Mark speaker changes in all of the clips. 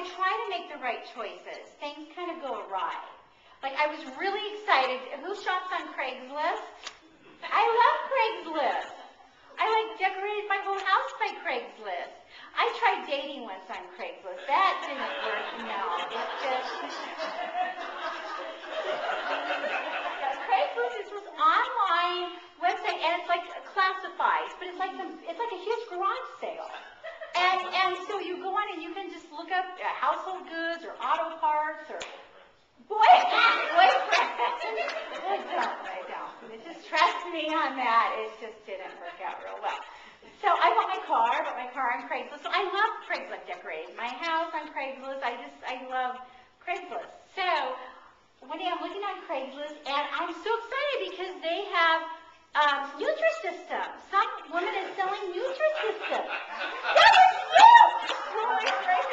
Speaker 1: I try to make the right choices, things kind of go awry. Like, I was really excited. Who shops on Craigslist? I love Craigslist. I decorated my whole house by Craigslist. I tried dating once on Craigslist. That didn't work. No, it just... Craigslist is this online website, and it's like classifieds, but it's like a huge garage sale. And so you go on and you can just look up household goods or auto parts or boyfriend. I don't. Just trust me on that. It just didn't work out real well. So I bought my car on Craigslist. So I love Craigslist decorating. My house on Craigslist. I love Craigslist. So one day I'm looking on Craigslist and I'm so excited because they have nutrisystem. Some woman is selling nutrisystem. That was you! Holy crap.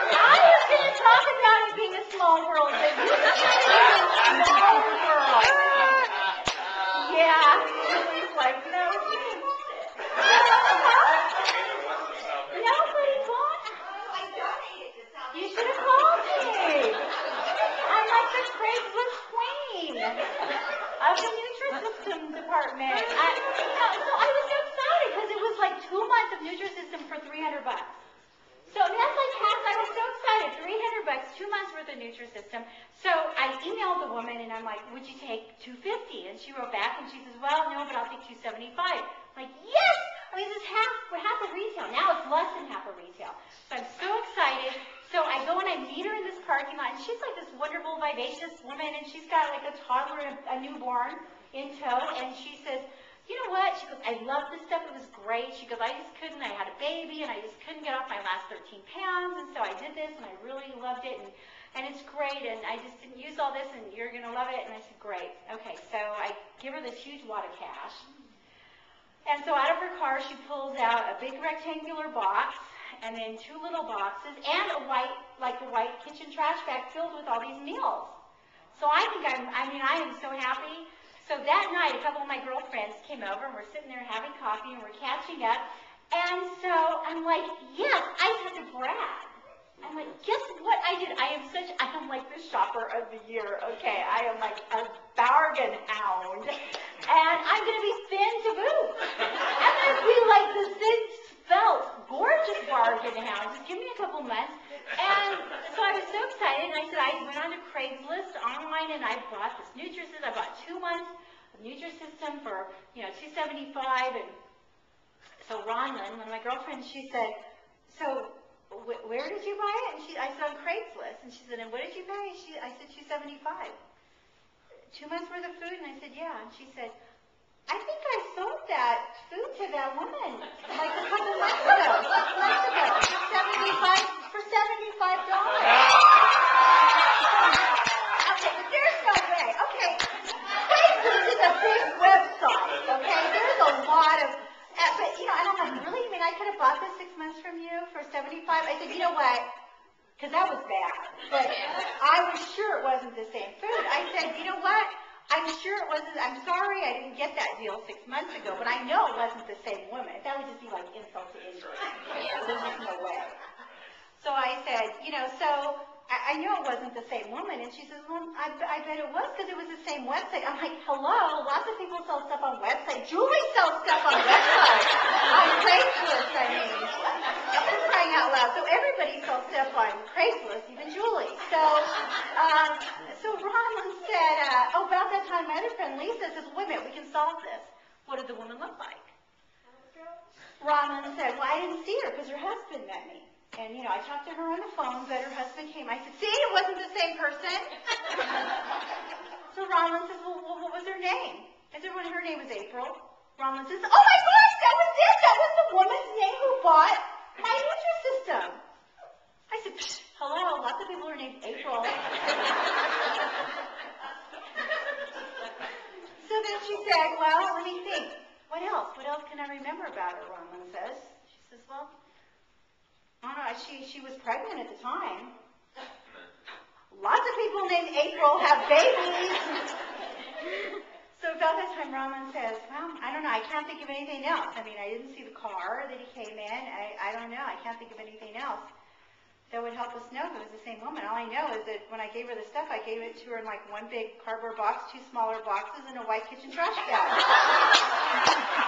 Speaker 1: I was going to talk about it being a small world, but you said it was a small world. Yeah, Julie's like, no, she didn't. Nobody bought it. You should have called me. I'm like the Craigslist queen of the nutrisystem department. So I was so excited because it was like 2 months of nutrisystem for $300. So that's like half. I was so excited. $300, 2 months worth of nutrisystem. So I emailed the woman and I'm like, would you take $250? And she wrote back and she says, well, no, but I'll take $275. I'm like, yes! I mean, this is half of retail. Now it's less than half of retail. So I'm so excited. So I go and I meet her in this parking lot, and she's like this wonderful, vivacious woman, and she's got like a toddler and a newborn in tow, and she says, you know what? She goes, I love this stuff. It was great. She goes, I just couldn't. I had a baby, and I just couldn't get off my last 13 pounds, and so I did this, and I really loved it, and it's great, and I just didn't use all this, and you're going to love it. And I said, great. Okay, so I give her this huge wad of cash. And so out of her car, she pulls out a big rectangular box, and then 2 little boxes, and a white kitchen trash bag filled with all these meals. So I am so happy. So that night, a couple of my girlfriends came over, and we're sitting there having coffee, and we're catching up. And so I'm like, yes, I had to brag. I'm like, guess what I did? I am like the shopper of the year, okay? I am like a bargain hound. And I'm going to be thin to boot. I'm going to be like the thin, svelte, gorgeous bargain hound. Just give me a couple months. And so I was so excited, and I said, I went on to Craigslist online, and I bought this Nutrisystem. I bought 2 months of Nutrisystem for, $275. And so Ronlyn, one of my girlfriends, she said, so where did you buy it? And I said, on Craigslist. And she said, and what did you pay? I said, $275. 2 months worth of food? And I said, yeah. And she said, I think I sold that food to that woman like a couple months ago, 6 months ago, for $75. Okay, but there's no way. Okay, Craigslist is a big website, okay? There's a lot of, but, and I'm like, really? You mean I could have bought this 6 months from you for $75? I said, you know what? Because that was bad. But I was sure it wasn't the same food. I said, you know what? I'm sure it wasn't. I'm sorry I didn't get that deal 6 months ago, but I know it wasn't the same woman. That would just be like insult to injury. There's just no way. So I said, so I knew it wasn't the same woman. And she says, well, I bet it was because it was the same website. I'm like, hello, lots of people sell stuff on websites. Julie sells stuff on websites. On Craigslist, I mean. I'm crying out loud. So everybody sells stuff on Craigslist, even Julie. So Ronlyn said, about that time, my other friend Lisa says, wait a minute, we can solve this. What did the woman look like? Ronlyn said, well, I didn't see her because her husband met me. And, I talked to her on the phone, but her husband came. I said, see, it wasn't the same person. So Ronlyn says, well, what was her name? I said, well, her name was April. Ronlyn says, oh my gosh, that was it. That was the woman's name who bought my Nutrisystem. I said, hello, lots of people are named April. So then she said, well, let me think. What else? What else can I remember about her, Ronlyn says. She says, well, I don't know, she was pregnant at the time. Lots of people named April have babies. So about other time Roman says, well, I don't know, I can't think of anything else. I mean, I didn't see the car that he came in. I don't know, I can't think of anything else that would help us know if it was the same woman. All I know is that when I gave her the stuff, I gave it to her in like one big cardboard box, 2 smaller boxes, and a white kitchen trash bag.